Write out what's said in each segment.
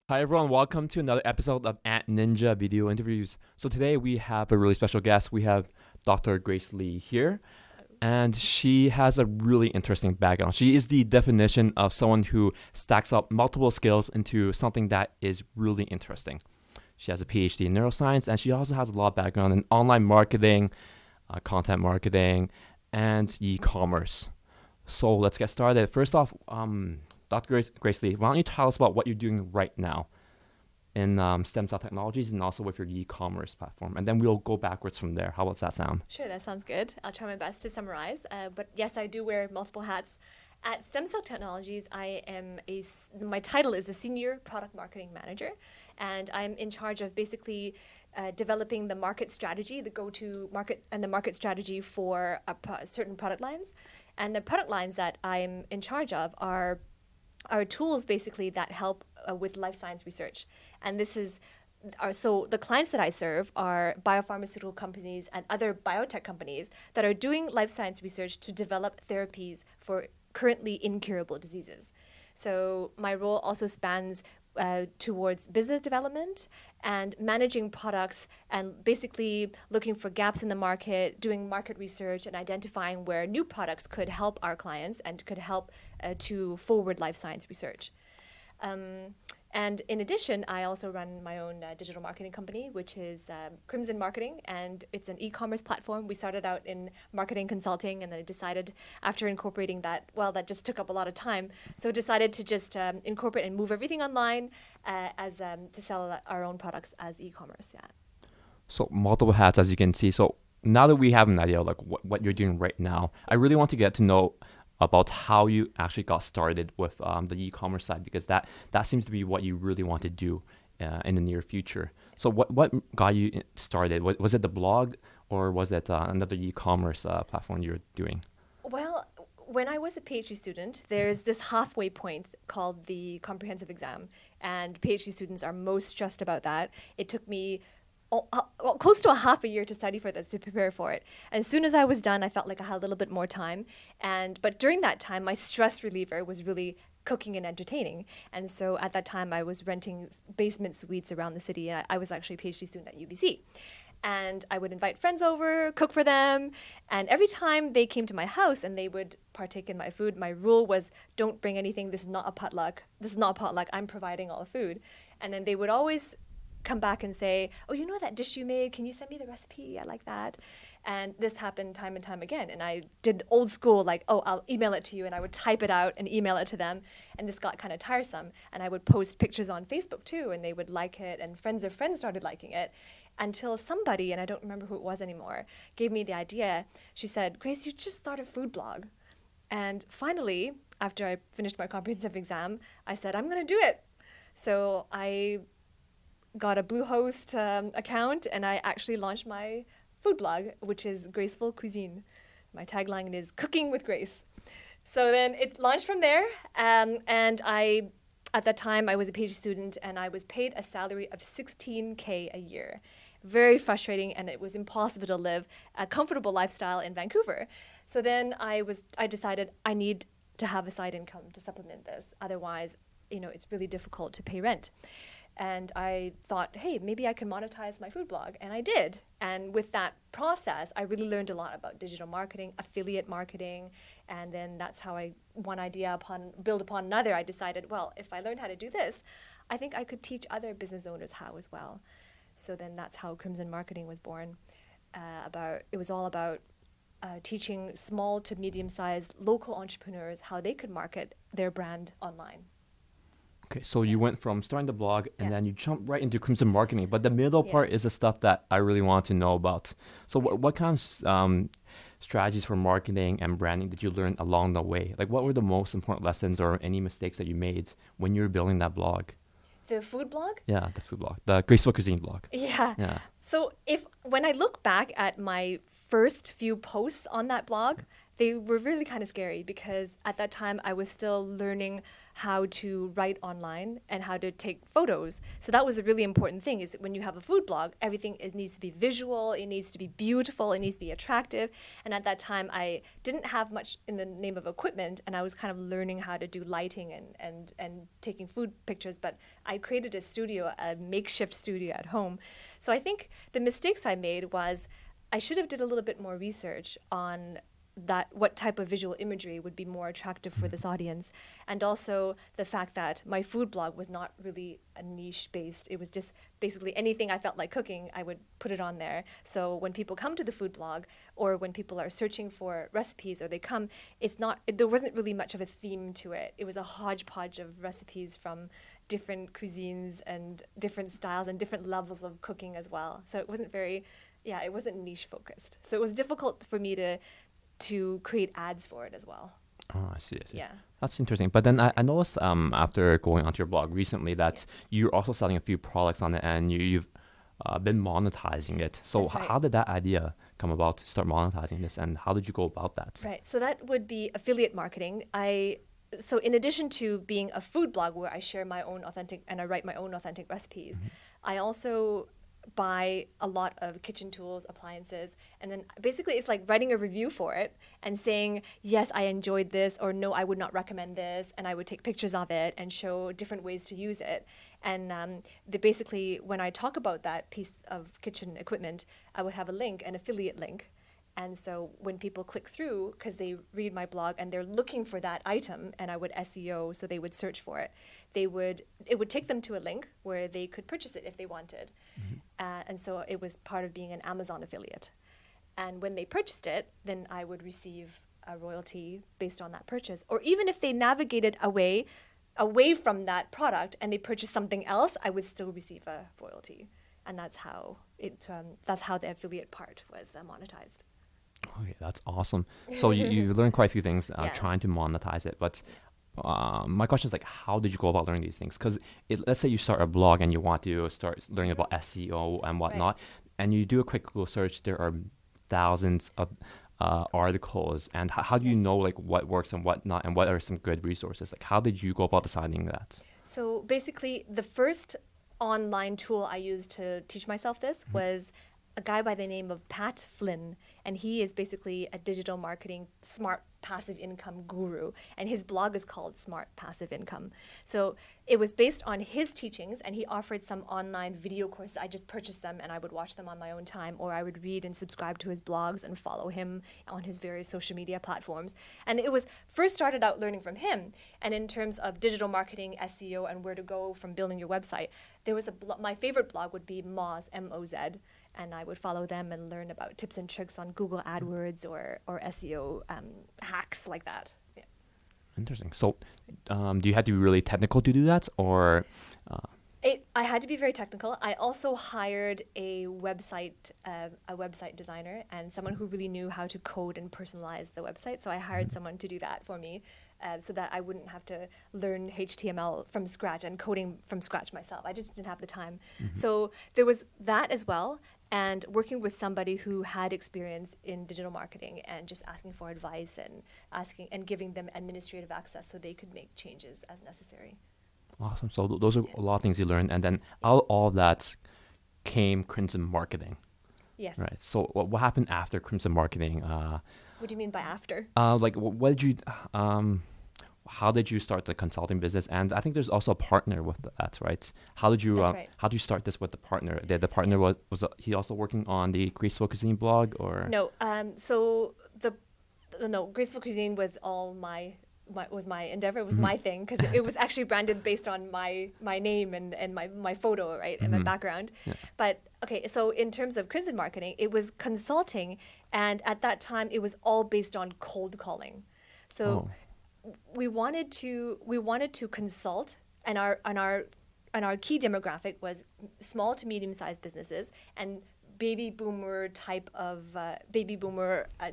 Hi everyone, welcome to another episode of Ant Ninja Video Interviews. So today we have a really special guest. We have Dr. Grace Lee here, and she has a really interesting background. She is the definition of someone who stacks up multiple skills into something that is really interesting. She has a PhD in neuroscience, and she also has a lot of background in online marketing, content marketing, and e-commerce. So let's get started. First off, Dr. Grace Lee, why don't you tell us about what you're doing right now in stem cell technologies and also with your e-commerce platform, and then we'll go backwards from there. How does that sound? Sure, that sounds good. I'll try my best to summarize. But yes, I do wear multiple hats. At Stem Cell Technologies, my title is a Senior Product Marketing Manager, and I'm in charge of basically developing the market strategy, the go-to market and the market strategy for certain product lines. And the product lines that I'm in charge of are tools basically that help with life science research. And so the clients that I serve are biopharmaceutical companies and other biotech companies that are doing life science research to develop therapies for currently incurable diseases. So my role also spans towards business development and managing products and basically looking for gaps in the market, doing market research and identifying where new products could help our clients and could help to forward life science research. And in addition, I also run my own digital marketing company, which is Crimson Marketing, and it's an e-commerce platform. We started out in marketing consulting, and then I decided after incorporating that just took up a lot of time. So decided to just incorporate and move everything online to sell our own products as e-commerce. Yeah. So multiple hats, as you can see. So now that we have an idea of like what you're doing right now, I really want to get to know about how you actually got started with the e-commerce side, because that seems to be what you really want to do in the near future. So what got you started? Was it the blog, or was it another e-commerce platform you're doing? Well, when I was a PhD student, there's this halfway point called the comprehensive exam, and PhD students are most stressed about that. It took me close to a half a year to study for this, to prepare for it. And as soon as I was done, I felt like I had a little bit more time. But during that time, my stress reliever was really cooking and entertaining. And so at that time, I was renting basement suites around the city. I was actually a PhD student at UBC. And I would invite friends over, cook for them. And every time they came to my house and they would partake in my food, my rule was, don't bring anything. This is not a potluck. This is not a potluck. I'm providing all the food. And then they would always come back and say, oh, you know that dish you made? Can you send me the recipe? I like that. And this happened time and time again. And I did old school, like, oh, I'll email it to you. And I would type it out and email it to them. And this got kind of tiresome. And I would post pictures on Facebook too. And they would like it. And friends of friends started liking it. Until somebody, and I don't remember who it was anymore, gave me the idea. She said, Grace, you just start a food blog. And finally, after I finished my comprehensive exam, I said, I'm going to do it. So I got a Bluehost account, and I actually launched my food blog, which is Graceful Cuisine. My tagline is Cooking with Grace. So then it launched from there, and at that time, I was a PhD student, and I was paid a salary of $16K a year. Very frustrating, and it was impossible to live a comfortable lifestyle in Vancouver. So then I decided I need to have a side income to supplement this. Otherwise, it's really difficult to pay rent. And I thought, hey, maybe I can monetize my food blog. And I did. And with that process, I really learned a lot about digital marketing, affiliate marketing. And then that's how one idea build upon another, I decided, well, if I learned how to do this, I think I could teach other business owners how as well. So then that's how Crimson Marketing was born. It was all about teaching small to medium-sized local entrepreneurs how they could market their brand online. Okay, so you went from starting the blog and then you jumped right into Crimson Marketing, but the middle part is the stuff that I really want to know about. So what kind of strategies for marketing and branding did you learn along the way? Like, what were the most important lessons or any mistakes that you made when you were building that blog? The food blog? Yeah, the food blog, the Graceful Cuisine blog. Yeah. So when I look back at my first few posts on that blog, they were really kind of scary because at that time I was still learning how to write online and how to take photos. So that was a really important thing, is when you have a food blog, everything, it needs to be visual, it needs to be beautiful, it needs to be attractive. And at that time I didn't have much in the name of equipment, and I was kind of learning how to do lighting and taking food pictures. But I created a studio, a makeshift studio at home. So I think the mistakes I made was I should have did a little bit more research on that, what type of visual imagery would be more attractive for this audience, and also the fact that my food blog was not really a niche based. It was just basically anything I felt like cooking, I would put it on there. So when people come to the food blog, or when people are searching for recipes, or they come, there wasn't really much of a theme to it. It was a hodgepodge of recipes from different cuisines and different styles and different levels of cooking as well. So it wasn't it wasn't niche focused. So it was difficult for me to create ads for it as well. Oh, I see. Yeah. That's interesting. But then I noticed after going onto your blog recently that you're also selling a few products on it, and you've been monetizing it. So That's right. how did that idea come about to start monetizing this, and how did you go about that? Right. So that would be affiliate marketing. So in addition to being a food blog where I share my own authentic and I write my own authentic recipes, I also buy a lot of kitchen tools, appliances, and then basically it's like writing a review for it and saying, yes, I enjoyed this, or no, I would not recommend this, and I would take pictures of it and show different ways to use it. And basically, when I talk about that piece of kitchen equipment, I would have a link, an affiliate link. And so when people click through, because they read my blog and they're looking for that item, and I would SEO, so they would search for it, it would take them to a link where they could purchase it if they wanted. And so it was part of being an Amazon affiliate. And when they purchased it, then I would receive a royalty based on that purchase. Or even if they navigated away from that product and they purchased something else, I would still receive a royalty. And that's how the affiliate part was monetized. Okay, that's awesome. So you learned quite a few things Yeah. trying to monetize it. But my question is, like, how did you go about learning these things? Because let's say you start a blog and you want to start learning about SEO and whatnot, and you do a quick Google search. There are thousands of articles, and how do you know like what works and what not, and what are some good resources? Like, how did you go about deciding that? So basically, the first online tool I used to teach myself this was a guy by the name of Pat Flynn, and he is basically a digital marketing smart passive income guru, and his blog is called Smart Passive Income. So it was based on his teachings, and he offered some online video courses. I just purchased them and I would watch them on my own time, or I would read and subscribe to his blogs and follow him on his various social media platforms. And it was first started out learning from him, and in terms of digital marketing, SEO, and where to go from building your website, there was my favorite blog would be Moz, M-O-Z, and I would follow them and learn about tips and tricks on Google AdWords or SEO hacks like that. Yeah. Interesting. So, do you have to be really technical to do that, or? I had to be very technical. I also hired a website designer and someone who really knew how to code and personalize the website. So I hired someone to do that for me, so that I wouldn't have to learn HTML from scratch and coding from scratch myself. I just didn't have the time. So there was that as well, and working with somebody who had experience in digital marketing and just asking for advice and giving them administrative access so they could make changes as necessary. Awesome. So those are a lot of things you learned, and then out of all that came Crimson Marketing. Yes. Right. So what happened after Crimson Marketing? What do you mean by after? Like what did you? How did you start the consulting business? And I think there's also a partner with that, right? How did you? That's right. How did you start this with the partner? Did the partner was he also working on the Graceful Cuisine blog, or? No. So Graceful Cuisine was all was my endeavor. It was my thing, because it was actually branded based on my name and my photo, right, and my background. Yeah. But okay, so in terms of Crimson Marketing, it was consulting, and at that time it was all based on cold calling. So we wanted to consult, and our key demographic was small to medium-sized businesses and baby boomer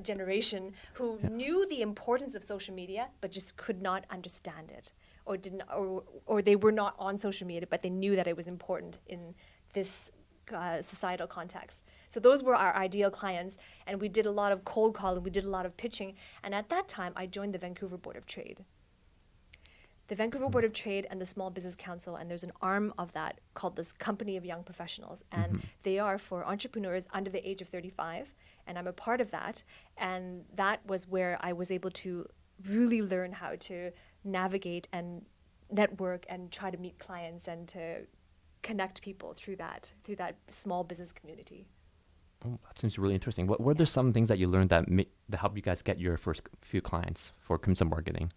generation who knew the importance of social media but just could not understand it, or they were not on social media but they knew that it was important in this societal context. So those were our ideal clients, and we did a lot of cold calling, we did a lot of pitching, and at that time, I joined the Vancouver Board of Trade. The Vancouver Board of Trade and the Small Business Council, and there's an arm of that called this Company of Young Professionals, and they are for entrepreneurs under the age of 35, and I'm a part of that, and that was where I was able to really learn how to navigate and network and try to meet clients and to connect people through that small business community. Oh, that seems really interesting. What were there some things that you learned that helped you guys get your first few clients for Crimson Marketing?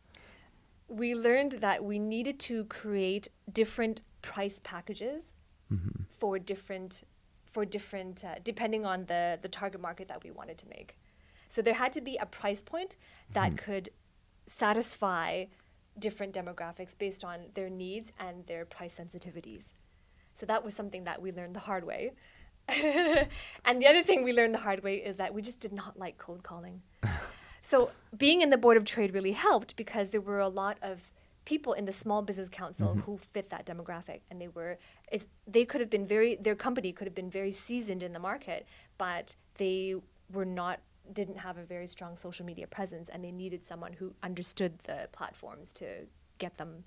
We learned that we needed to create different price packages for different depending on the target market that we wanted to make. So there had to be a price point that could satisfy different demographics based on their needs and their price sensitivities. So that was something that we learned the hard way. And the other thing we learned the hard way is that we just did not like cold calling. So being in the Board of Trade really helped because there were a lot of people in the Small Business Council who fit that demographic, and they could have been their company could have been very seasoned in the market, but they didn't have a very strong social media presence, and they needed someone who understood the platforms to get them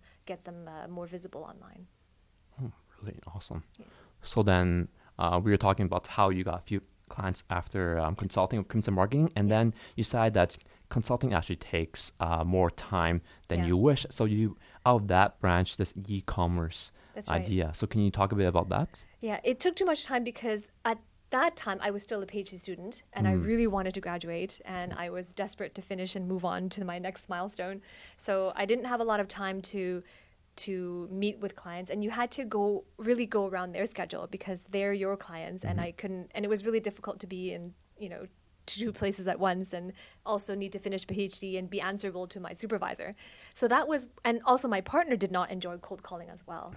more visible online. Oh, really awesome. Yeah. So then we were talking about how you got a few clients after consulting with Crimson Marketing, and then you decided that consulting actually takes more time than you wish. So you, out of that branch, this e-commerce idea. Right. So can you talk a bit about that? Yeah, it took too much time because at that time I was still a PhD student and I really wanted to graduate and I was desperate to finish and move on to my next milestone. So I didn't have a lot of time to meet with clients, and you had to go around their schedule because they're your clients, and I couldn't, and it was really difficult to be in, two places at once and also need to finish PhD and be answerable to my supervisor. So that was, and also my partner did not enjoy cold calling as well.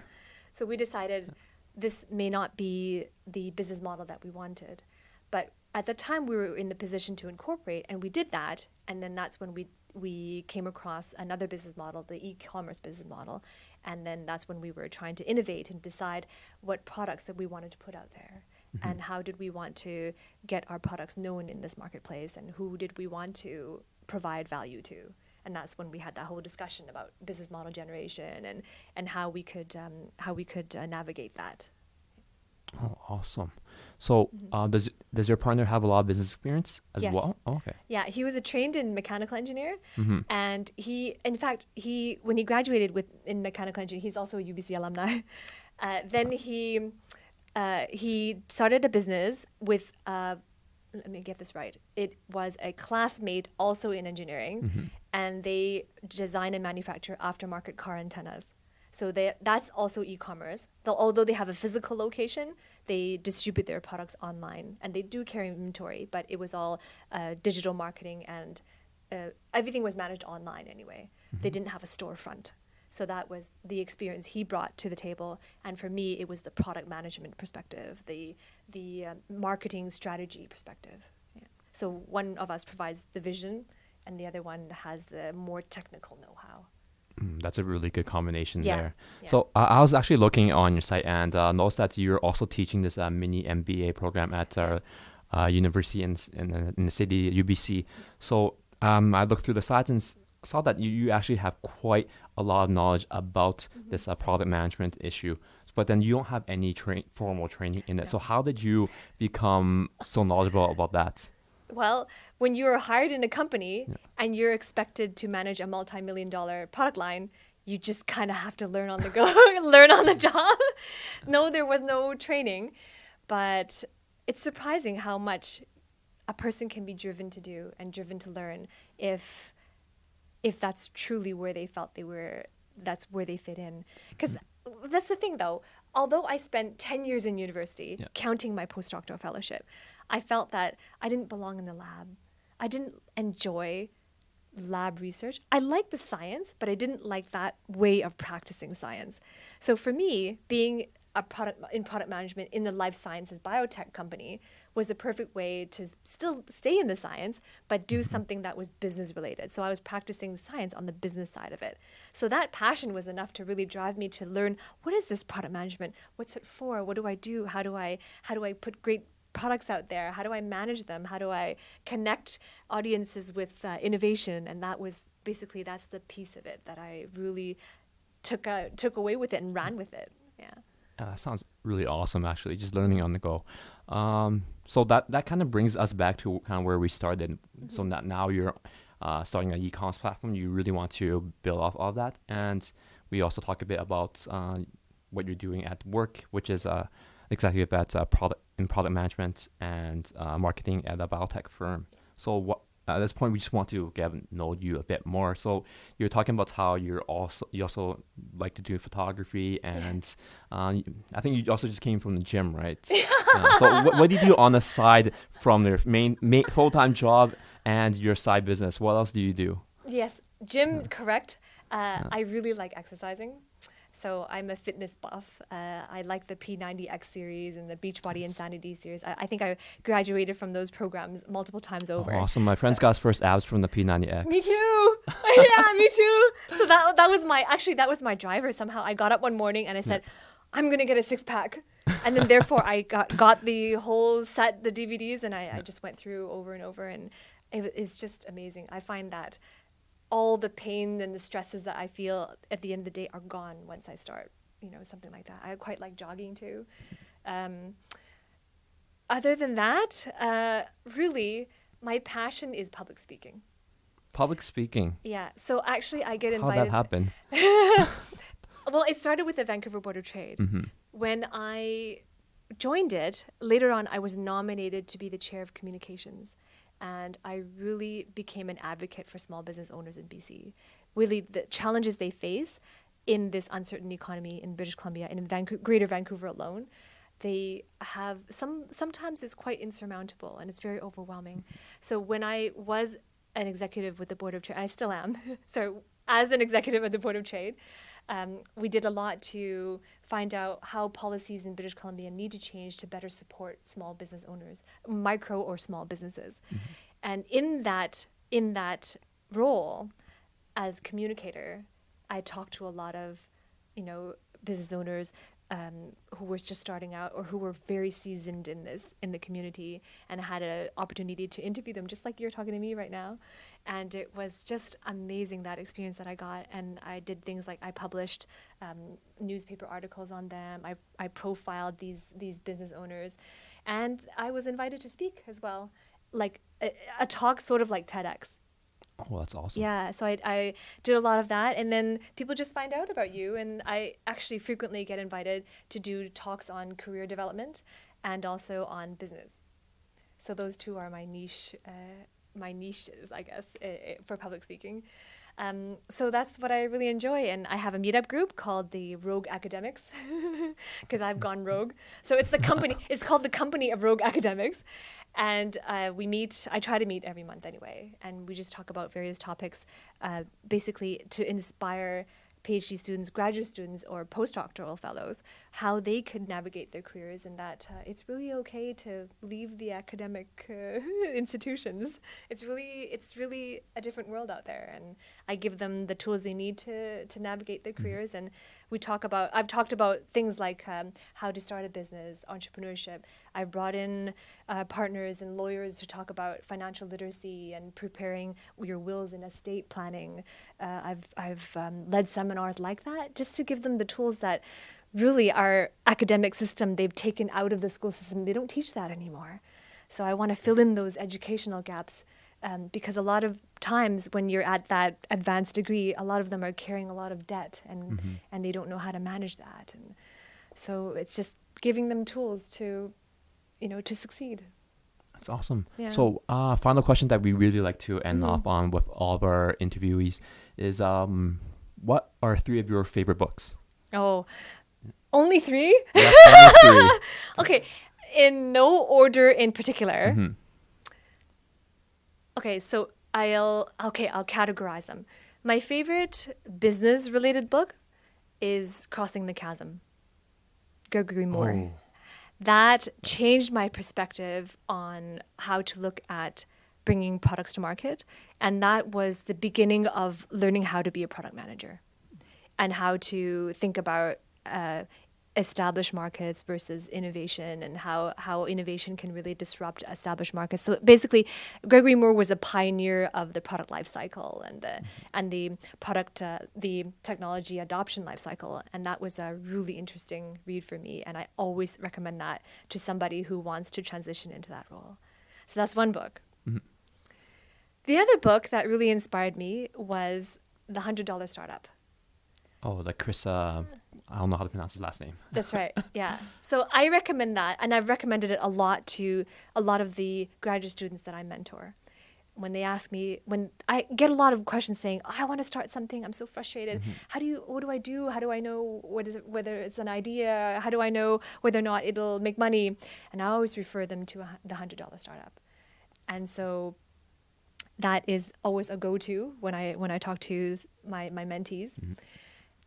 So we decided this may not be the business model that we wanted. But at the time we were in the position to incorporate, and we did that, and then that's when we came across another business model, the e-commerce business model, and then that's when we were trying to innovate and decide what products that we wanted to put out there, and how did we want to get our products known in this marketplace, and who did we want to provide value to. And that's when we had that whole discussion about business model generation and how we could navigate that. Oh, awesome. So does your partner have a lot of business experience as well? Oh, okay. Yeah, he was trained in mechanical engineer, and when he graduated in mechanical engineering, he's also a UBC alumni. Then he started a business with, let me get this right, it was a classmate also in engineering, and they design and manufacture aftermarket car antennas. So that's also e-commerce. Although they have a physical location, they distribute their products online, and they do carry inventory, but it was all digital marketing, and everything was managed online anyway. They didn't have a storefront. So that was the experience he brought to the table. And for me, it was the product management perspective, the marketing strategy perspective. Yeah. So one of us provides the vision, and the other one has the more technical know-how. That's a really good combination there. Yeah. So I was actually looking on your site and noticed that you're also teaching this mini MBA program at our university in the city, UBC. So I looked through the slides and saw that you actually have quite a lot of knowledge about this product management issue. But then you don't have any formal training in it. So how did you become so knowledgeable about that? Well, when you're hired in a company and you're expected to manage a multi-million-dollar product line, you just kind of have to learn on the go, learn on the job. No, there was no training, but it's surprising how much a person can be driven to do and driven to learn if that's truly where they felt that's where they fit in. Because that's the thing, though. Although I spent 10 years in university, counting my postdoctoral fellowship, I felt that I didn't belong in the lab. I didn't enjoy lab research. I liked the science, but I didn't like that way of practicing science. So for me, being in product management in the life sciences biotech company was the perfect way to still stay in the science, but do something that was business related. So I was practicing science on the business side of it. So that passion was enough to really drive me to learn, what is this product management? What's it for? What do I do? How do I put great products out there? How do I manage them? How do I connect audiences with innovation? And that was basically, that's the piece of it that I really took away with it and ran with it. Yeah. Sounds really awesome, actually, just learning on the go. So that kind of brings us back to kind of where we started. Mm-hmm. So that now you're starting an e-commerce platform. You really want to build off of that. And we also talk a bit about what you're doing at work, which is executive at product management and marketing at a biotech firm. So at this point, we just want to get to know you a bit more. So you're talking about how you also like to do photography, and I think you also just came from the gym, right? So what do you do on the side from your main full-time job and your side business? What else do you do? Yes, gym, correct. I really like exercising. So I'm a fitness buff. I like the P90X series and the Beachbody Insanity series. I think I graduated from those programs multiple times over. Oh, awesome. My friend's got his first abs from the P90X. Me too. Yeah, me too. So that was my driver. Somehow I got up one morning and I said, I'm going to get a 6-pack. And then therefore I got the whole set, the DVDs, and I just went through over and over. And it's just amazing. I find that all the pain and the stresses that I feel at the end of the day are gone once I start, something like that. I quite like jogging too. Other than that, really, my passion is public speaking. Public speaking? Yeah. So actually, I get invited. How'd that happen? Well, it started with the Vancouver Board of Trade. Mm-hmm. When I joined it, later on, I was nominated to be the chair of communications. And I really became an advocate for small business owners in BC. Really, the challenges they face in this uncertain economy in British Columbia and in Greater Vancouver alone, they have sometimes it's quite insurmountable and it's very overwhelming. So when I was an executive with the Board of Trade, I still am. So as an executive at the Board of Trade, we did a lot to find out how policies in British Columbia need to change to better support small business owners, micro or small businesses. Mm-hmm. And in that role as communicator, I talked to a lot of, business owners who were just starting out or who were very seasoned in the community, and I had an opportunity to interview them just like you're talking to me right now. And it was just amazing, that experience that I got. And I did things like I published newspaper articles on them. I profiled these business owners, and I was invited to speak as well, like a talk sort of like TEDx. Oh, that's awesome. Yeah, so I did a lot of that, and then people just find out about you, and I actually frequently get invited to do talks on career development and also on business. So those two are my niches, I guess, for public speaking. So that's what I really enjoy, and I have a meetup group called the Rogue Academics because I've gone rogue. So it's the company. It's called the Company of Rogue Academics, and we meet. I try to meet every month anyway, and we just talk about various topics, basically to inspire PhD students, graduate students, or postdoctoral fellows, how they could navigate their careers, and that it's really okay to leave the academic institutions. It's really a different world out there, and I give them the tools they need to navigate their careers. And I've talked about things like how to start a business, entrepreneurship. I've brought in partners and lawyers to talk about financial literacy and preparing your wills and estate planning. I've led seminars like that just to give them the tools that really our academic system, they've taken out of the school system. They don't teach that anymore. So I want to fill in those educational gaps. Because a lot of times when you're at that advanced degree, a lot of them are carrying a lot of debt and they don't know how to manage that. And so it's just giving them tools to succeed. That's awesome. Yeah. So final question that we really like to end off on with all of our interviewees is what are 3 of your favorite books? Oh, only 3? Yes, only 3. Okay, in no order in particular. Mm-hmm. Okay, so I'll categorize them. My favorite business-related book is Crossing the Chasm, Gregory Moore. Oh. That changed my perspective on how to look at bringing products to market, and that was the beginning of learning how to be a product manager. and how to think about established markets versus innovation, and how innovation can really disrupt established markets. So basically, Gregory Moore was a pioneer of the product life cycle and the product the technology adoption life cycle, and that was a really interesting read for me, and I always recommend that to somebody who wants to transition into that role. So that's one book. The other book that really inspired me was The $100 Startup. Oh, like Chris, I don't know how to pronounce his last name. That's right. Yeah. So I recommend that, and I've recommended it a lot to a lot of the graduate students that I mentor. When they ask me, when I get a lot of questions saying, oh, I want to start something, I'm so frustrated. What do I do? How do I know whether it's an idea? How do I know whether or not it'll make money? And I always refer them to the $100 Startup. And so that is always a go-to when I talk to my mentees.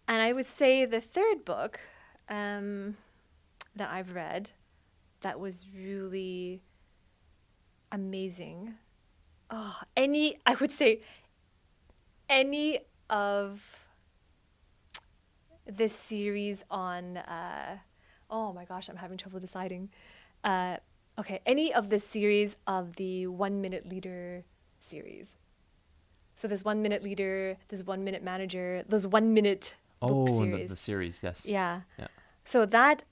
And I would say the third book that I've read that was really amazing. I would say any of this series on, oh my gosh, I'm having trouble deciding. Any of this series of the 1 Minute Leader series. So there's 1 Minute Leader, there's 1 Minute Manager, there's 1 Minute book series. The series, yes. Yeah. So that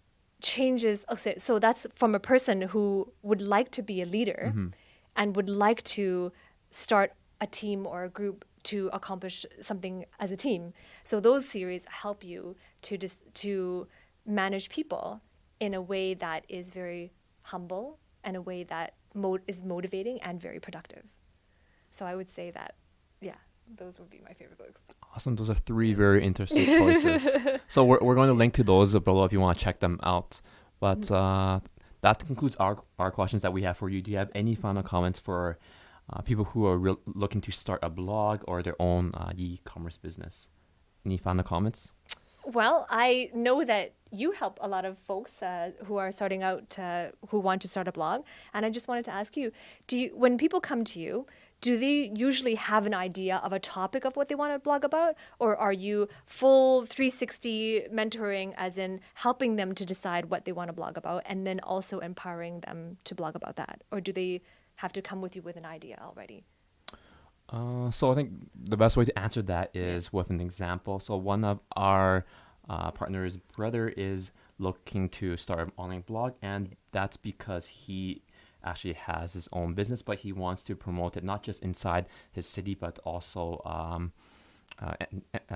changes. Okay, so that's from a person who would like to be a leader and would like to start a team or a group to accomplish something as a team. So those series help you to manage people in a way that is very humble and a way that is motivating and very productive. So I would say that, those would be my favorite books. Awesome. Those are three very interesting choices. So we're going to link to those below if you want to check them out. But that concludes our questions that we have for you. Do you have any final comments for people who are looking to start a blog or their own e-commerce business? Any final comments? Well, I know that you help a lot of folks who are starting out, who want to start a blog. And I just wanted to ask you, when people come to you, do they usually have an idea of a topic of what they want to blog about? Or are you full 360 mentoring, as in helping them to decide what they want to blog about and then also empowering them to blog about that? Or do they have to come with you with an idea already? So I think the best way to answer that is with an example. So one of our partner's brother is looking to start an online blog, and that's because he actually has his own business, but he wants to promote it not just inside his city, but also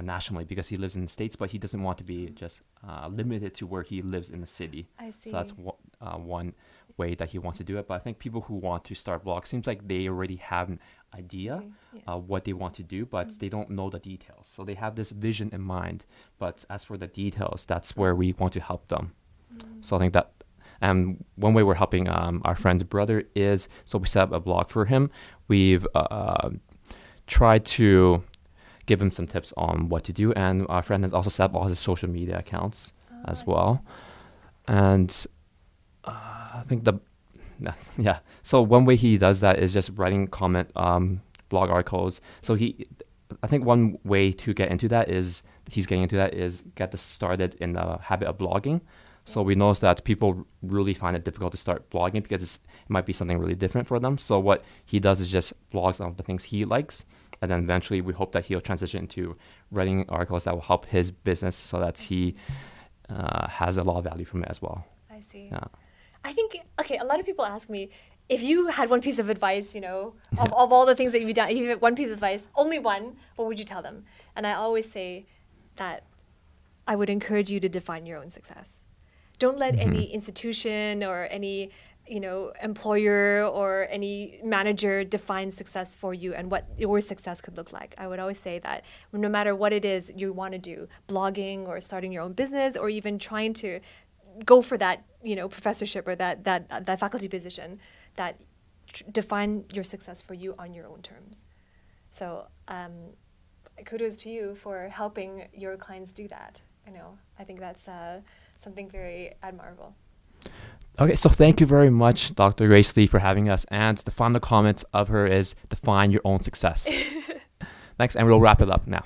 nationally, because he lives in the States, but he doesn't want to be just limited to where he lives in the city. I see. So that's one way that he wants to do it. But I think people who want to start blogs, seems like they already have an idea what they want to do, but they don't know the details. So they have this vision in mind, but as for the details, that's where we want to help them. So I think that one way we're helping our friend's brother is, so we set up a blog for him. We've tried to give him some tips on what to do, and our friend has also set up all his social media accounts as well. And I think so one way he does that is just writing blog articles. So I think one way to get into that is get this started in the habit of blogging. So we notice that people really find it difficult to start blogging because it might be something really different for them. So what he does is just blogs on the things he likes. And then eventually we hope that he'll transition to writing articles that will help his business so that he has a lot of value from it as well. I see. Yeah. I think, a lot of people ask me, if you had one piece of advice, of all the things that you've done, if you had one piece of advice, only one, what would you tell them? And I always say that I would encourage you to define your own success. Don't let any institution or any, employer or any manager define success for you and what your success could look like. I would always say that no matter what it is you want to do, blogging or starting your own business or even trying to go for that, professorship or that faculty position, that define your success for you on your own terms. So kudos to you for helping your clients do that. I think that's something very admirable. Okay, so thank you very much, Dr. Grace Lee, for having us. And the final comment of her is define your own success. Thanks, and we'll wrap it up now.